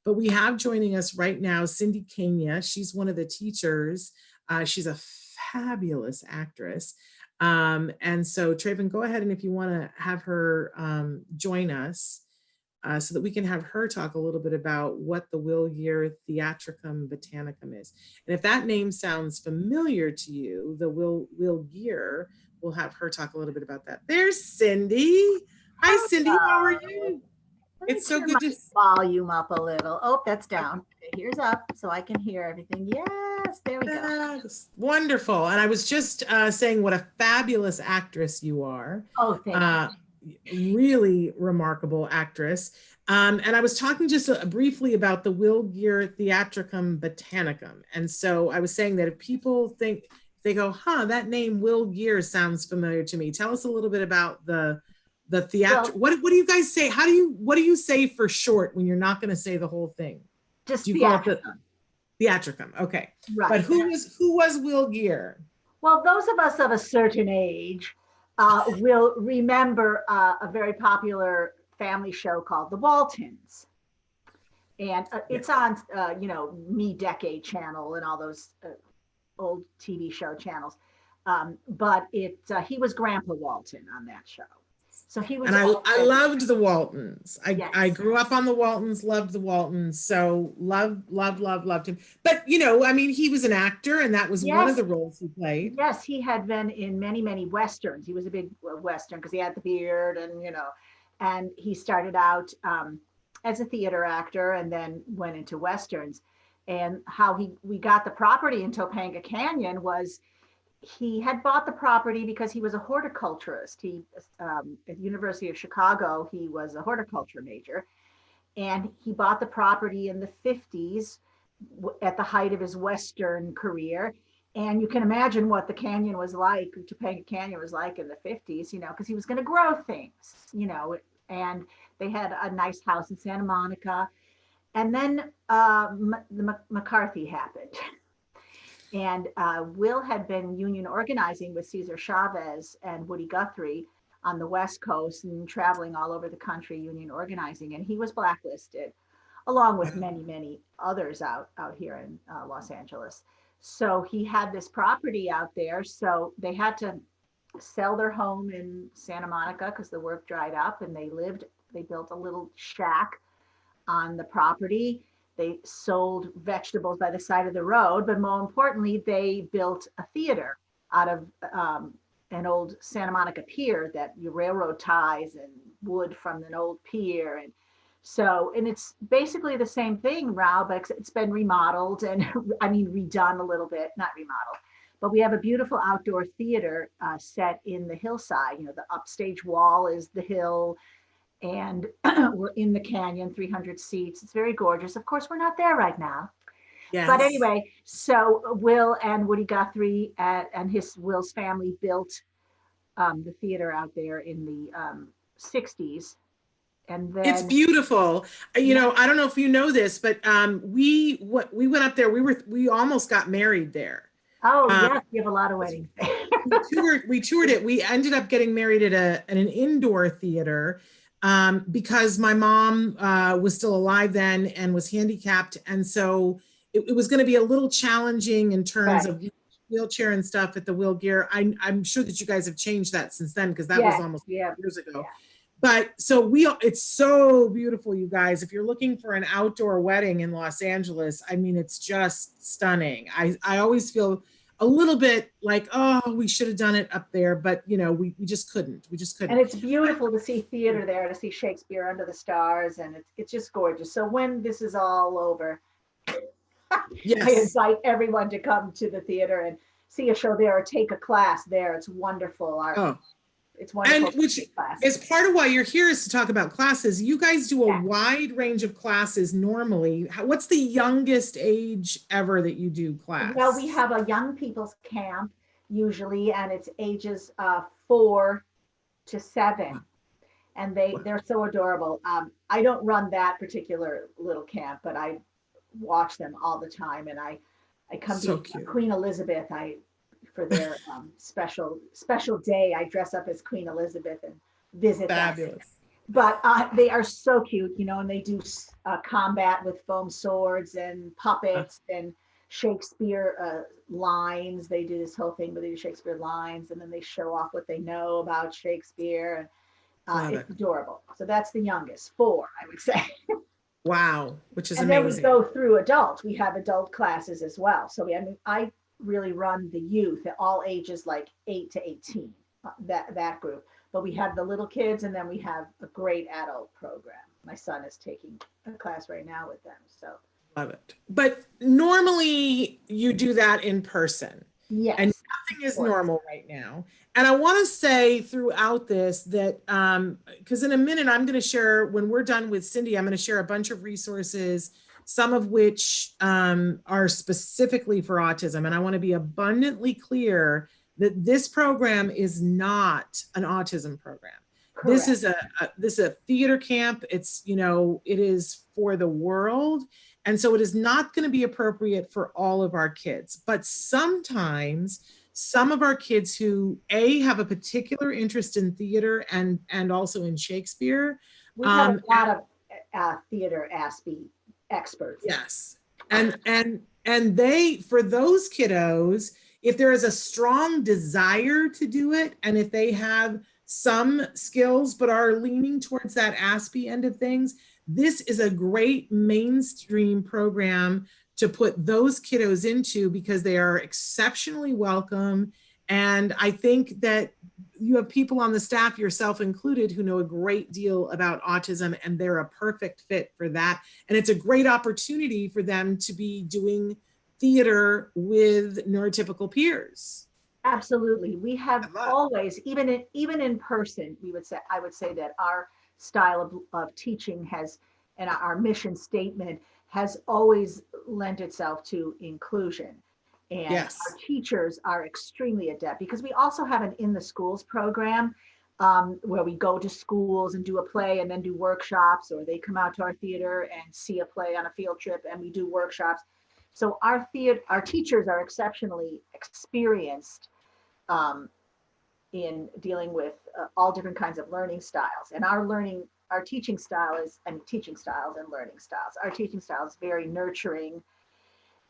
But we have joining us right now, Cynthia Kania. She's one of the teachers. She's a fabulous actress. And so Traven, go ahead, and if you want to have her join us so that we can have her talk a little bit about what the Will Geer Theatricum Botanicum is. And if that name sounds familiar to you, the Will Geer, we'll have her talk a little bit about that. There's Cindy. Hi, Cindy. How are you? It's so good to volume up a little. Oh, that's down. Okay, here's up so I can hear everything. Yes, there we go. That's wonderful. And I was just saying what a fabulous actress you are. Oh, thank you. Really remarkable actress. And I was talking just briefly about the Will Geer Theatricum Botanicum. And so I was saying that if people think, they go, huh, that name Will Geer sounds familiar to me. Tell us a little bit about the theater. Well, what do you guys say? What do you say for short when you're not going to say the whole thing? Just theatricum. Theatricum. Okay. Right. But who was Will Geer? Well, those of us of a certain age will remember a very popular family show called The Waltons. And it's on, Me Decade Channel and all those old TV show channels. But he was Grandpa Walton on that show. So he was, and I loved the Waltons. Yes. I grew up on the Waltons, loved the Waltons, so loved him. But he was an actor, and that was one of the roles he played. Yes, he had been in many Westerns. He was a big Western because he had the beard, and he started out as a theater actor and then went into Westerns. And how we got the property in Topanga Canyon was, he had bought the property because he was a horticulturist. He at the University of Chicago, he was a horticulture major, and he bought the property in the 50s at the height of his Western career. And you can imagine what the canyon was like, Topanga Canyon was like in the 50s, because he was going to grow things, and they had a nice house in Santa Monica. And then McCarthy happened. And Will had been union organizing with Cesar Chavez and Woody Guthrie on the West Coast and traveling all over the country union organizing. And he was blacklisted, along with many others out here in Los Angeles. So he had this property out there. So they had to sell their home in Santa Monica because the work dried up, and they built a little shack on the property. They sold vegetables by the side of the road, but more importantly, they built a theater out of an old Santa Monica pier that your railroad ties and wood from an old pier. And so, and it's basically the same thing, Rao, but it's been remodeled and redone a little bit, not remodeled. But we have a beautiful outdoor theater set in the hillside. The upstage wall is the hill. And we're in the canyon, 300 seats. It's very gorgeous. Of course, we're not there right now. Yes. But anyway, so Will and Woody Guthrie and Will's family built the theater out there in the 60s. And then it's beautiful. I don't know if you know this, but we went up there. We almost got married there. Oh, yes, you have a lot of weddings. we toured it. We ended up getting married at an indoor theater. Because my mom was still alive then and was handicapped. And so it was going to be a little challenging in terms of wheelchair and stuff at the Will Geer. I'm sure that you guys have changed that since then, because that was almost years ago. Yeah. But so it's so beautiful, you guys. If you're looking for an outdoor wedding in Los Angeles, it's just stunning. I always feel a little bit like, oh, we should have done it up there, but we just couldn't. And it's beautiful to see theater there, to see Shakespeare under the stars, and it's just gorgeous. So when this is all over, yes. I invite everyone to come to the theater and see a show there or take a class there. It's wonderful. It's wonderful. And which is part of why you're here, is to talk about classes. You guys do a wide range of classes normally. What's the youngest age ever that you do class? Well, we have a young people's camp usually, and it's ages 4 to 7. And they're so adorable. I don't run that particular little camp, but I watch them all the time. And I come to Queen Elizabeth. For their special day, I dress up as Queen Elizabeth and visit. Fabulous. But they are so cute, you know, and they do combat with foam swords and puppets and Shakespeare lines. They do this whole thing where they do Shakespeare lines, and then they show off what they know about Shakespeare. Love It's it. adorable. So that's the youngest, 4, I would say. Wow, which is And then we amazing. go through adult. We have adult classes as well. So I really run the youth at all ages, like 8 to 18, that group. But we have the little kids, and then we have a great adult program. My son is taking a class right now with them. So Love it. But normally you do that in person, and yes, nothing of is course. normal right now. And I want to say throughout this that, because in a minute I'm going to share, when we're done with Cindy, I'm going to share a bunch of resources, some of which are specifically for autism. And I want to be abundantly clear that this program is not an autism program. This Correct. is this is a theater camp. It's, you know, it is for the world. And so it is not going to be appropriate for all of our kids. But sometimes some of our kids who have a particular interest in theater and also in Shakespeare. We have a lot of theater aspie experts. Yes. And they, for those kiddos, if there is a strong desire to do it, and if they have some skills but are leaning towards that aspie end of things, this is a great mainstream program to put those kiddos into, because they are exceptionally welcome. And I think that you have people on the staff, yourself included, who know a great deal about autism, and they're a perfect fit for that. And it's a great opportunity for them to be doing theater with neurotypical peers. Absolutely. We have always, even in person, I would say that our style of teaching has, and our mission statement has always lent itself to inclusion. And Yes. our teachers are extremely adept, because we also have an in the schools program, where we go to schools and do a play and then do workshops, or they come out to our theater and see a play on a field trip and we do workshops. So our teachers are exceptionally experienced in dealing with all different kinds of learning styles. And our teaching style is, teaching styles and learning styles. Our teaching style is very nurturing.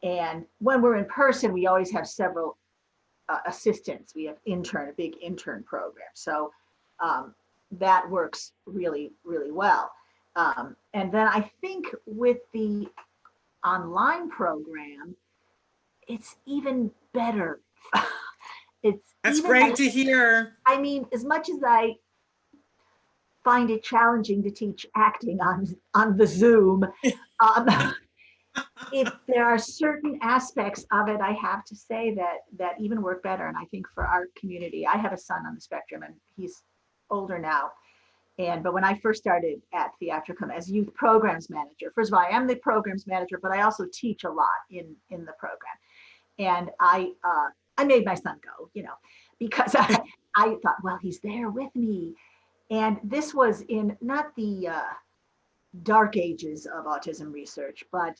And when we're in person, we always have several assistants. We have a big intern program. So that works really, really well. And then I think with the online program, it's even better. That's great to hear. I mean, as much as I find it challenging to teach acting on the Zoom, if there are certain aspects of it, I have to say that even work better. And I think for our community, I have a son on the spectrum, and he's older now. But when I first started at Theatricum as youth programs manager, first of all, I am the programs manager, but I also teach a lot in the program. And I made my son go, you know, because I thought, well, he's there with me. And this was in not the dark ages of autism research, but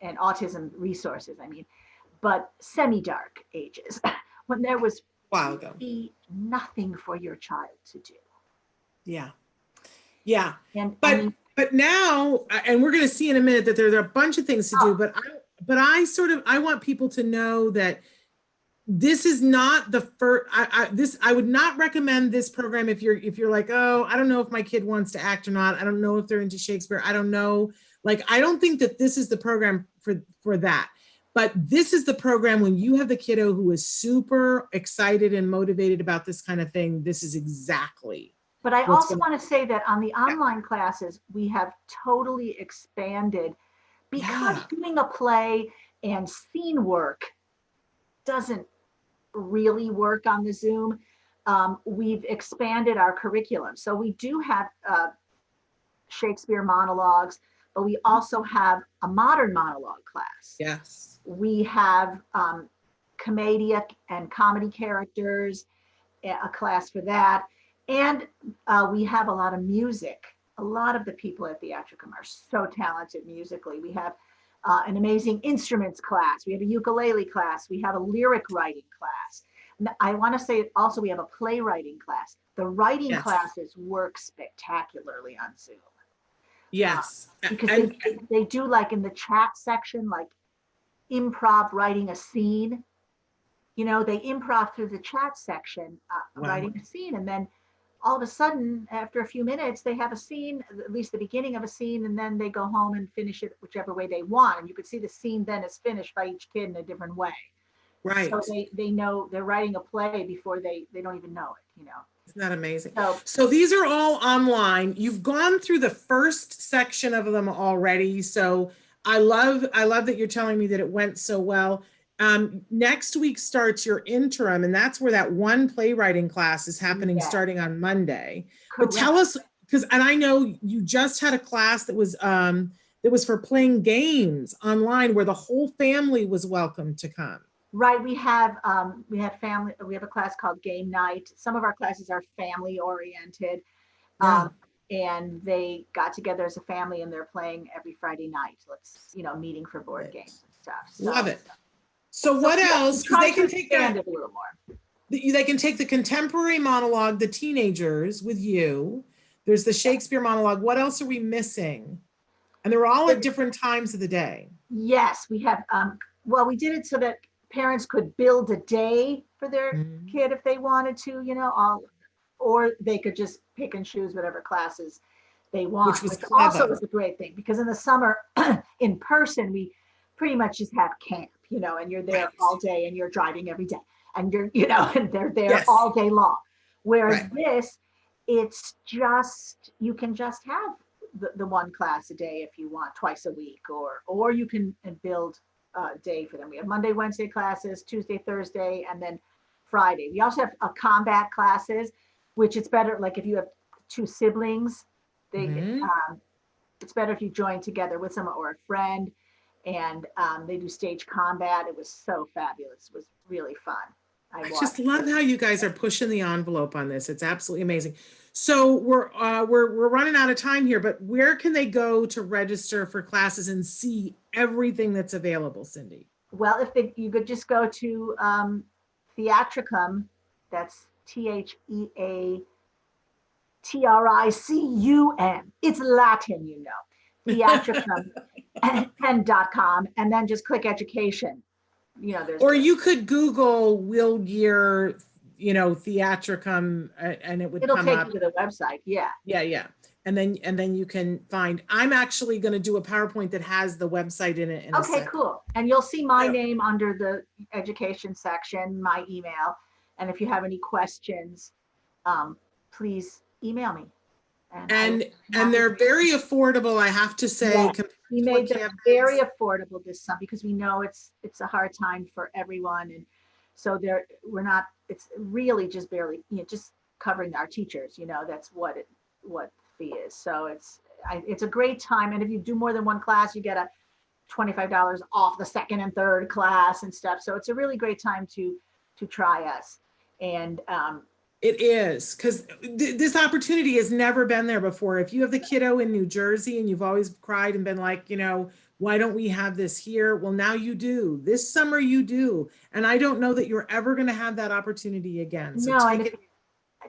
and autism resources, I mean, but semi-dark ages, when there was really nothing for your child to do. Yeah. Yeah. And but now, and we're going to see in a minute that there are a bunch of things to do, but I want people to know that this is not the first. I would not recommend this program if you're like, oh, I don't know if my kid wants to act or not. I don't know if they're into Shakespeare. I don't know. Like, I don't think that this is the program for that. But this is the program when you have the kiddo who is super excited and motivated about this kind of thing. This is exactly. But I also want to say that on the online classes, we have totally expanded, because doing a play and scene work doesn't really work on the Zoom. We've expanded our curriculum. So we do have Shakespeare monologues, but we also have a modern monologue class. Yes. We have commedia and comedy characters, a class for that. And we have a lot of music. A lot of the people at Theatricum are so talented musically. We have an amazing instruments class. We have a ukulele class. We have a lyric writing class. I want to say also we have a playwriting class. The writing Yes. classes work spectacularly on Zoom. Yes. Because And they do, like in the chat section, like improv writing a scene. They improv through the chat section, wow. writing a scene, and then all of a sudden, after a few minutes, they have a scene, at least the beginning of a scene, and then they go home and finish it whichever way they want. And you could see the scene then is finished by each kid in a different way. So Right. they know they're writing a play before they don't even know it. Isn't that amazing? So So these are all online. You've gone through the first section of them already. So I love that you're telling me that it went so well. Next week starts your interim, and that's where that one playwriting class is happening yeah, starting on Monday. But correct. tell us, because, and I know you just had a class that was for playing games online where the whole family was welcome to come. Right, we have family. We have a class called Game Night. Some of our classes are family oriented, Yeah. and they got together as a family and they're playing every Friday night. Meeting for board Right. games and stuff. Love it. So what yeah, else? Because try they to can take expand that. it a little more. They can take the contemporary monologue, the teenagers with you. There's the Shakespeare monologue. What else are we missing? And they're all at different times of the day. Yes, we have. Well, we did it so that parents could build a day for their Mhm. kid if they wanted to, or they could just pick and choose whatever classes they want, Which was which also clever. is a great thing because in the summer, in person, we pretty much just have camp, and you're there Right. all day and you're driving every day and you're, and they're there Yes. all day long. Whereas Right. this, it's just, you can just have the one class a day if you want, twice a week, or you can build a day for them. We have Monday, Wednesday classes, Tuesday, Thursday, and then Friday. We also have combat classes, which it's better, like if you have two siblings, Mhm. it's better if you join together with someone or a friend, and they do stage combat. It was so fabulous. It was really fun. I just watched love it. how you guys are pushing the envelope on this. It's absolutely amazing. So we're running out of time here, but where can they go to register for classes and see everything that's available, Cindy? Well, if you could just go to Theatricum, that's Theatricum. It's Latin. Theatricum.com, and then just click education. There's Or you could Google Will Geer, Theatricum, and it would it'll come take up. you to the website. Yeah. Yeah, yeah. And then you can find, I'm actually going to do a PowerPoint that has the website in it in a Okay, second. cool. And you'll see my So- name under the education section, my email. And if you have any questions, please email me. And happy they're to- very affordable, I have to say. Yeah, compared we to what made them Camp very is. affordable this summer because we know it's a hard time for everyone. And so we're not, it's really just barely, just covering our teachers, that's what the fee is. So it's a great time. And if you do more than one class, you get a $25 off the second and third class and stuff. So it's a really great time to try us. And It is, because this opportunity has never been there before. If you have the kiddo in New Jersey and you've always cried and been like, why don't we have this here? Well, now you do. This summer you do. And I don't know that you're ever going to have that opportunity again. So no, and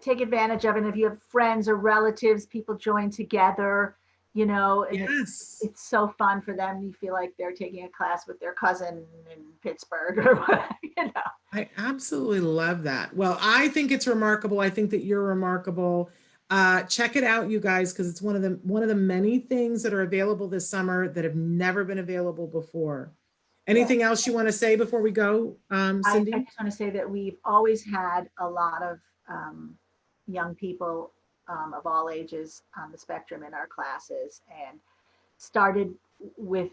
take advantage of it. And if you have friends or relatives, people join together, and yes. it's so fun for them. You feel like they're taking a class with their cousin in Pittsburgh or whatever. I absolutely love that. Well, I think it's remarkable. I think that you're remarkable. Check it out, you guys, because it's one of the many things that are available this summer that have never been available before. Anything else you want to say before we go, Cindy? I just want to say that we've always had a lot of young people of all ages on the spectrum in our classes, and started with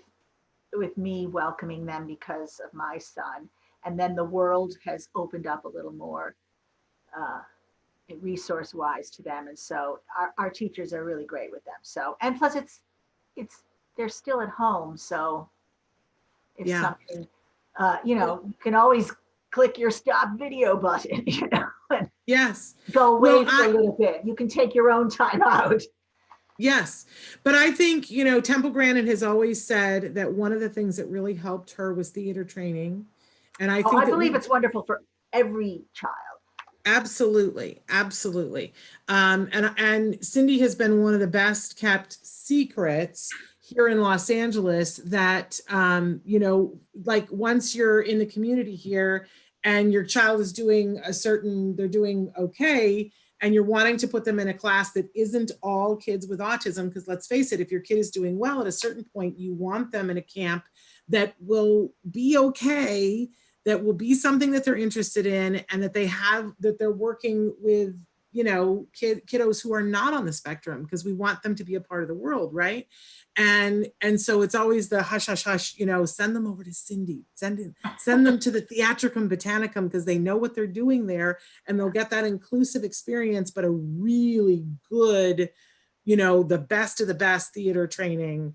me welcoming them because of my son. And then the world has opened up a little more resource wise to them. And so our teachers are really great with them. So, and plus they're still at home. So if something, you can always click your stop video button, and Yes. go away for a little bit. You can take your own time out. Yes. But I think, Temple Grandin has always said that one of the things that really helped her was theater training. And I think I believe it's wonderful for every child. Absolutely, absolutely. And Cindy has been one of the best kept secrets here in Los Angeles that, like once you're in the community here and your child is doing they're doing okay, and you're wanting to put them in a class that isn't all kids with autism, because let's face it, if your kid is doing well at a certain point, you want them in a camp that will be okay, that will be something that they're interested in, and that they're working with, kiddos who are not on the spectrum, because we want them to be a part of the world, right? And so it's always the hush hush hush, send them over to Cindy, send them to the Theatricum Botanicum, because they know what they're doing there, and they'll get that inclusive experience, but a really good, the best of the best theater training.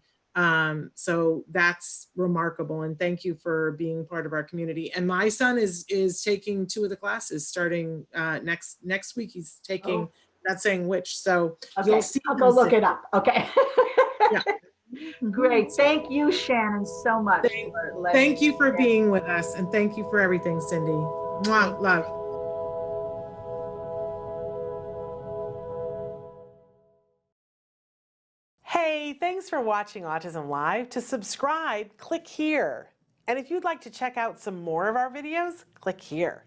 So that's remarkable, and thank you for being part of our community. And my son is taking 2 of the classes starting next week. He's taking, Oh, not saying which, so you'll okay. see I'll them go look soon. it up. Okay. Yeah. Mhm. Great. Thank you, Shannon, so much Thank, for letting me thank you for share. being with us, and thank you for everything, Cindy. Thank Mwah, you. love. Hey, thanks for watching Autism Live. To subscribe, click here. And if you'd like to check out some more of our videos, click here.